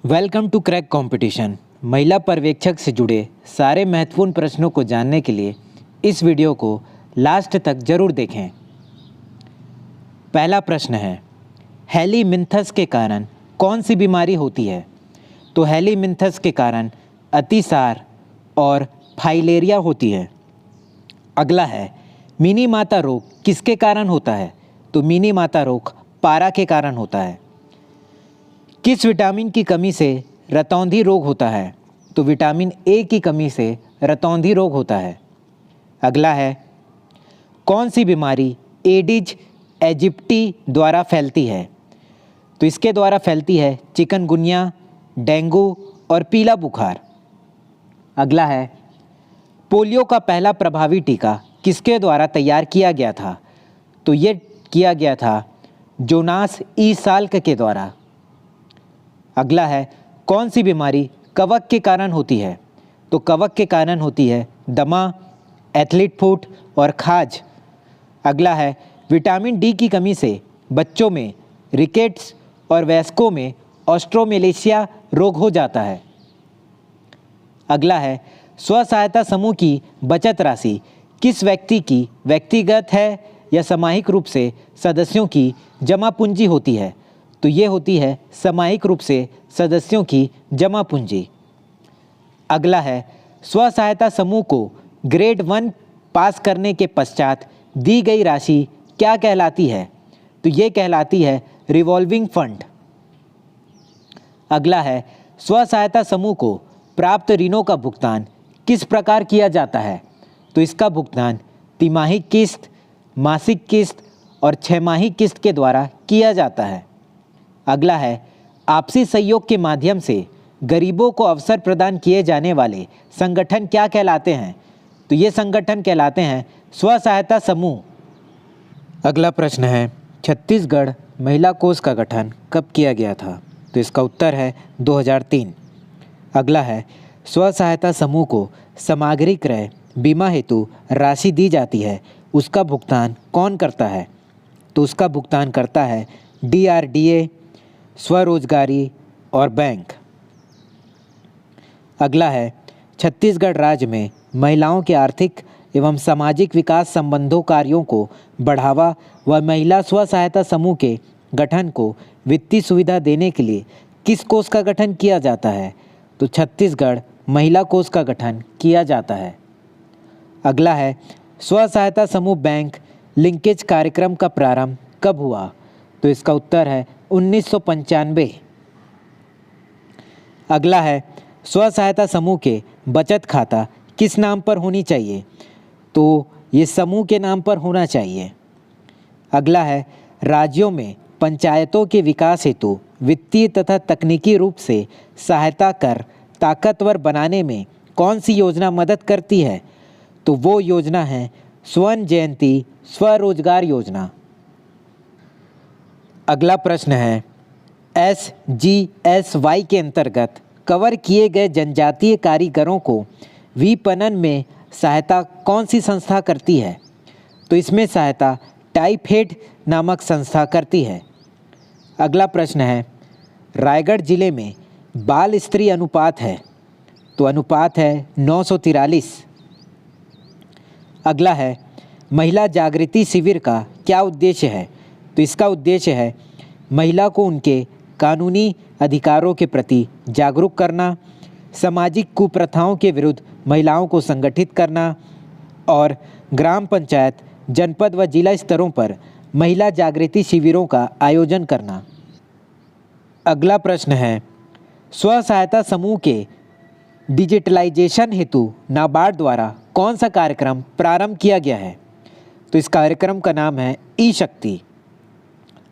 Welcome to crack competition. महिला पर्यवेक्षक से जुड़े सारे महत्वपूर्ण प्रश्नों को जानने के लिए इस वीडियो को लास्ट तक जरूर देखें। पहला प्रश्न है, हेलीमिन्थस के कारण कौन सी बीमारी होती है? तो हेलीमिन्थस के कारण अतिसार और फाइलेरिया होती है। अगला है, मिनी माता रोग किसके कारण होता है? तो मिनी माता रोग पारा के कारण होता है। किस विटामिन की कमी से रतौंधी रोग होता है? तो विटामिन ए की कमी से रतौंधी रोग होता है। अगला है, कौन सी बीमारी एडिज एजिप्टी द्वारा फैलती है? तो इसके द्वारा फैलती है चिकनगुनिया, डेंगू और पीला बुखार। अगला है, पोलियो का पहला प्रभावी टीका किसके द्वारा तैयार किया गया था? तो ये किया गया था जोनास ई साल्क के द्वारा। अगला है, कौन सी बीमारी कवक के कारण होती है? तो कवक के कारण होती है दमा, एथलीट फुट और खाज। अगला है, विटामिन डी की कमी से बच्चों में रिकेट्स और वयस्कों में ऑस्ट्रोमेलेशिया रोग हो जाता है। अगला है, स्व सहायता समूह की बचत राशि किस व्यक्ति की व्यक्तिगत है या सामूहिक रूप से सदस्यों की जमा पूंजी होती है? तो ये होती है सामूहिक रूप से सदस्यों की जमा पूंजी। अगला है, स्व सहायता समूह को ग्रेड 1 पास करने के पश्चात दी गई राशि क्या कहलाती है? तो ये कहलाती है रिवॉल्विंग फंड। अगला है, स्व सहायता समूह को प्राप्त ऋणों का भुगतान किस प्रकार किया जाता है? तो इसका भुगतान तिमाही किस्त, मासिक किस्त और छमाही किस्त के द्वारा किया जाता है। अगला है, आपसी सहयोग के माध्यम से गरीबों को अवसर प्रदान किए जाने वाले संगठन क्या कहलाते हैं? तो ये संगठन कहलाते हैं स्व सहायता समूह। अगला प्रश्न है, छत्तीसगढ़ महिला कोष का गठन कब किया गया था? तो इसका उत्तर है 2003। अगला है, स्व सहायता समूह को सामग्री क्रय बीमा हेतु राशि दी जाती है, उसका भुगतान कौन करता है? तो उसका भुगतान करता है DRDA, स्वरोजगारी और बैंक। अगला है, छत्तीसगढ़ राज्य में महिलाओं के आर्थिक एवं सामाजिक विकास संबंधों कार्यों को बढ़ावा व महिला स्व सहायता समूह के गठन को वित्तीय सुविधा देने के लिए किस कोष का गठन किया जाता है? तो छत्तीसगढ़ महिला कोष का गठन किया जाता है। अगला है, स्व सहायता समूह बैंक लिंकेज कार्यक्रम का प्रारंभ कब हुआ? तो इसका उत्तर है 1995। अगला है, स्व सहायता समूह के बचत खाता किस नाम पर होनी चाहिए? तो ये समूह के नाम पर होना चाहिए। अगला है, राज्यों में पंचायतों के विकास हेतु वित्तीय तथा तकनीकी रूप से सहायता कर ताकतवर बनाने में कौन सी योजना मदद करती है? तो वो योजना है स्वर्ण जयंती स्वरोजगार योजना। अगला प्रश्न है, SGSY के अंतर्गत कवर किए गए जनजातीय कारीगरों को विपणन में सहायता कौन सी संस्था करती है? तो इसमें सहायता टाइफेड नामक संस्था करती है। अगला प्रश्न है, रायगढ़ जिले में बाल स्त्री अनुपात है, तो अनुपात है 943। अगला है, महिला जागृति शिविर का क्या उद्देश्य है? तो इसका उद्देश्य है महिला को उनके कानूनी अधिकारों के प्रति जागरूक करना, सामाजिक कुप्रथाओं के विरुद्ध महिलाओं को संगठित करना और ग्राम पंचायत, जनपद व जिला स्तरों पर महिला जागृति शिविरों का आयोजन करना। अगला प्रश्न है, स्व सहायता समूह के डिजिटलाइजेशन हेतु नाबार्ड द्वारा कौन सा कार्यक्रम प्रारंभ किया गया है? तो इस कार्यक्रम का नाम है ई-शक्ति।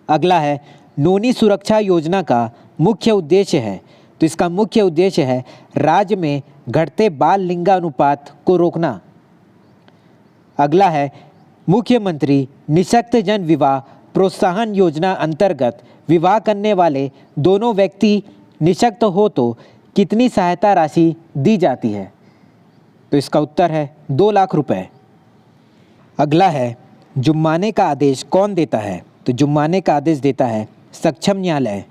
अगला है, नोनी सुरक्षा योजना का मुख्य उद्देश्य है, तो इसका मुख्य उद्देश्य है राज्य में घटते बाल लिंगानुपात को रोकना। अगला है, मुख्यमंत्री निःशक्त जन विवाह प्रोत्साहन योजना अंतर्गत विवाह करने वाले दोनों व्यक्ति निःशक्त हो तो कितनी सहायता राशि दी जाती है? तो इसका उत्तर है 2 लाख रुपए। अगला है, जुर्माने का आदेश कौन देता है? तो जुर्माने का आदेश देता है सक्षम न्यायालय।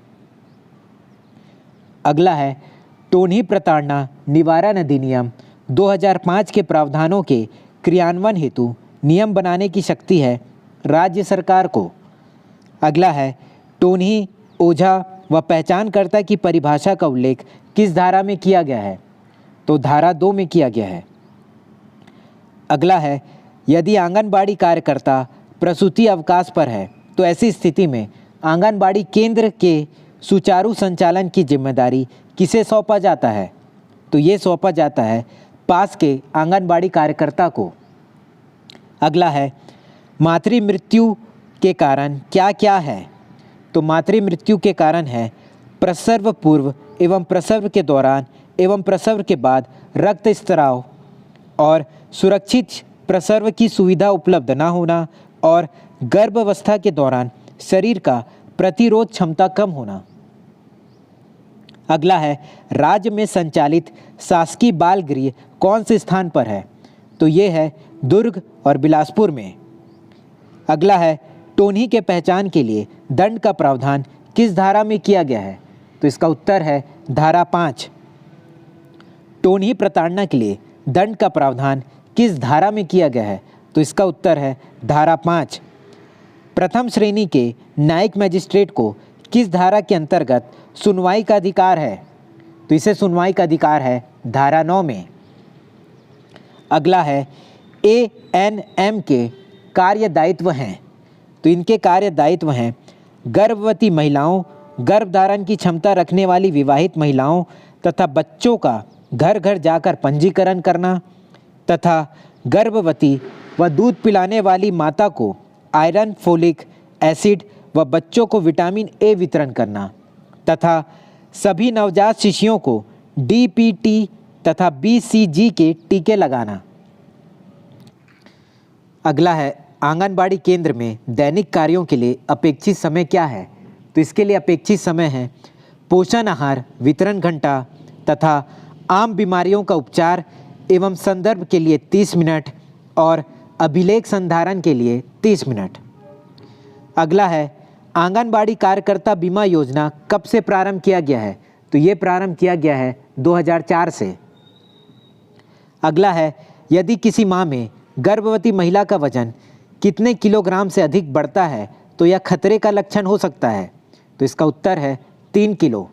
अगला है टोनी प्रताड़ना निवारण अधिनियम 2005 के प्रावधानों के क्रियान्वयन हेतु नियम बनाने की शक्ति है राज्य सरकार को। अगला है टोनी ओझा व पहचानकर्ता की परिभाषा का उल्लेख किस धारा में किया गया है? तो धारा 2 में किया गया है। अगला है यदि आंगनबाड़ी कार्यकर्ता प्रसूति अवकाश पर है तो ऐसी स्थिति में आंगनबाड़ी केंद्र के सुचारू संचालन की जिम्मेदारी किसे सौंपा जाता है? तो ये सौंपा जाता है पास के आंगनबाड़ी कार्यकर्ता को। अगला है मातृ मृत्यु के कारण क्या क्या है? तो मातृ मृत्यु के कारण है प्रसव पूर्व एवं प्रसव के दौरान एवं प्रसव के बाद रक्तस्राव और सुरक्षित प्रसव की सुविधा उपलब्ध न होना और गर्भावस्था के दौरान शरीर का प्रतिरोध क्षमता कम होना। अगला है राज्य में संचालित शासकीय बाल गृह कौन से स्थान पर है? तो ये है दुर्ग और बिलासपुर में। अगला है टोनी के पहचान के लिए दंड का प्रावधान किस धारा में किया गया है? तो इसका उत्तर है धारा 5। टोनी प्रताड़ना के लिए दंड का प्रावधान किस धारा में किया गया है? तो इसका उत्तर है धारा 5। प्रथम श्रेणी के न्यायिक मजिस्ट्रेट को किस धारा के अंतर्गत सुनवाई का अधिकार है? तो इसे सुनवाई का अधिकार है धारा 9 में। अगला है ANM के कार्य दायित्व हैं। तो इनके कार्य दायित्व हैं गर्भवती महिलाओं, गर्भधारण की क्षमता रखने वाली विवाहित महिलाओं तथा बच्चों का घर घर जाकर पंजीकरण करना तथा गर्भवती व दूध पिलाने वाली माता को आयरन, फोलिक एसिड व बच्चों को विटामिन ए वितरण करना तथा सभी नवजात शिशुओं को DPT तथा BCG के टीके लगाना। अगला है आंगनबाड़ी केंद्र में दैनिक कार्यों के लिए अपेक्षित समय क्या है? तो इसके लिए अपेक्षित समय है पोषण आहार वितरण घंटा तथा आम बीमारियों का उपचार एवं संदर्भ के लिए 30 मिनट और अभिलेख संधारण के लिए 30 मिनट। अगला है आंगनबाड़ी कार्यकर्ता बीमा योजना कब से प्रारंभ किया गया है? तो ये प्रारंभ किया गया है 2004 से। अगला है यदि किसी माह में गर्भवती महिला का वजन कितने किलोग्राम से अधिक बढ़ता है तो यह खतरे का लक्षण हो सकता है? तो इसका उत्तर है 3 किलो।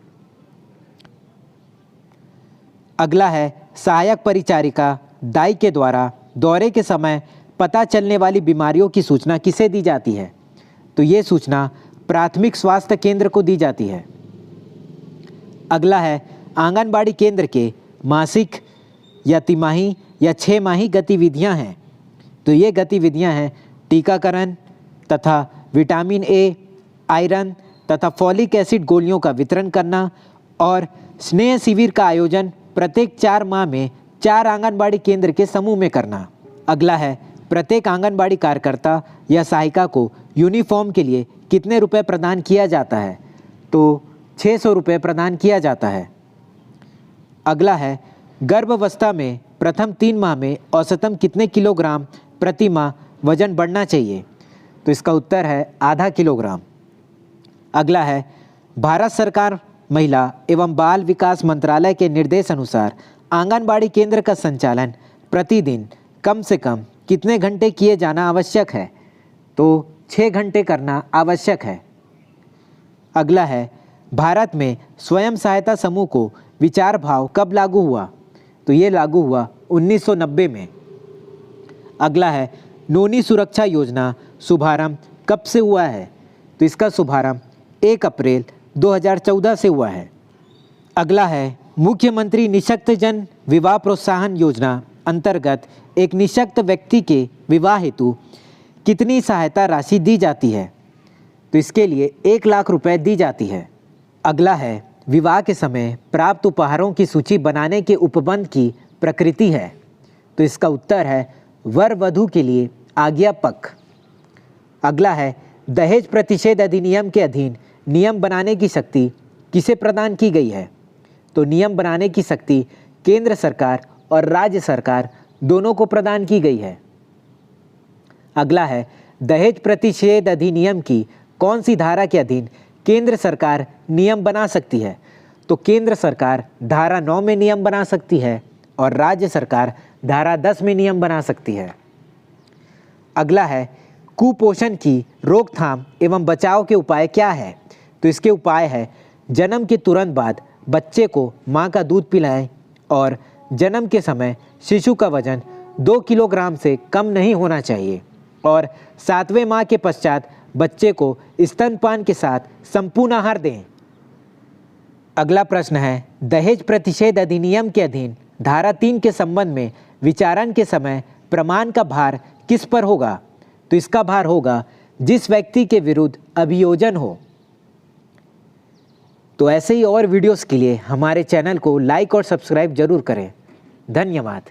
अगला है सहायक परिचारिका दाई के द्वारा दौरे के समय पता चलने वाली बीमारियों की सूचना किसे दी जाती है? तो ये सूचना प्राथमिक स्वास्थ्य केंद्र को दी जाती है। अगला है आंगनबाड़ी केंद्र के मासिक या तिमाही या 6 माही गतिविधियां हैं। तो ये गतिविधियां हैं टीकाकरण तथा विटामिन ए, आयरन तथा फॉलिक एसिड गोलियों का वितरण करना और स्नेह शिविर का आयोजन प्रत्येक 4 माह में 4 आंगनबाड़ी केंद्र के समूह में करना। अगला है प्रत्येक आंगनबाड़ी कार्यकर्ता या सहायिका को यूनिफॉर्म के लिए कितने रुपए प्रदान किया जाता है? तो 600 रुपये प्रदान किया जाता है। अगला है गर्भावस्था में प्रथम 3 माह में औसतन कितने किलोग्राम प्रति माह वजन बढ़ना चाहिए? तो इसका उत्तर है आधा किलोग्राम। अगला है भारत सरकार महिला एवं बाल विकास मंत्रालय के निर्देश अनुसार आंगनबाड़ी केंद्र का संचालन प्रतिदिन कम से कम कितने घंटे किए जाना आवश्यक है? तो 6 घंटे करना आवश्यक है। अगला है भारत में स्वयं सहायता समूह को विचार भाव कब लागू हुआ? तो ये लागू हुआ 1990 में। अगला है नोनी सुरक्षा योजना शुभारंभ कब से हुआ है? तो इसका शुभारंभ 1 अप्रैल 2014 से हुआ है। अगला है मुख्यमंत्री निःशक्त जन विवाह प्रोत्साहन योजना अंतर्गत एक निःशक्त व्यक्ति के विवाह हेतु कितनी सहायता राशि दी जाती है? तो इसके लिए 1 लाख रुपए दी जाती है। अगला है विवाह के समय प्राप्त उपहारों की सूची बनाने के उपबंध की प्रकृति है। तो इसका उत्तर है वर वधू के लिए आज्ञापक। अगला है दहेज प्रतिषेध अधिनियम के अधीन नियम बनाने की शक्ति किसे प्रदान की गई है? तो नियम बनाने की शक्ति केंद्र सरकार और राज्य सरकार दोनों को प्रदान की गई है। अगला है दहेज प्रतिषेध अधिनियम की कौन सी धारा के अधीन केंद्र सरकार नियम बना सकती है? तो केंद्र सरकार धारा 9 में नियम बना सकती है और राज्य सरकार धारा 10 में नियम बना सकती है। अगला है कुपोषण की रोकथाम एवं बचाव के उपाय क्या है? तो इसके उपाय है जन्म के तुरंत बाद बच्चे को माँ का दूध पिलाएं और जन्म के समय शिशु का वजन 2 किलोग्राम से कम नहीं होना चाहिए और 7वें माह के पश्चात बच्चे को स्तनपान के साथ संपूर्ण आहार दें। अगला प्रश्न है दहेज प्रतिषेध अधिनियम के अधीन धारा 3 के संबंध में विचारण के समय प्रमाण का भार किस पर होगा? तो इसका भार होगा जिस व्यक्ति के विरुद्ध अभियोजन हो। तो ऐसे ही और वीडियोस के लिए हमारे चैनल को लाइक और सब्सक्राइब जरूर करें। धन्यवाद।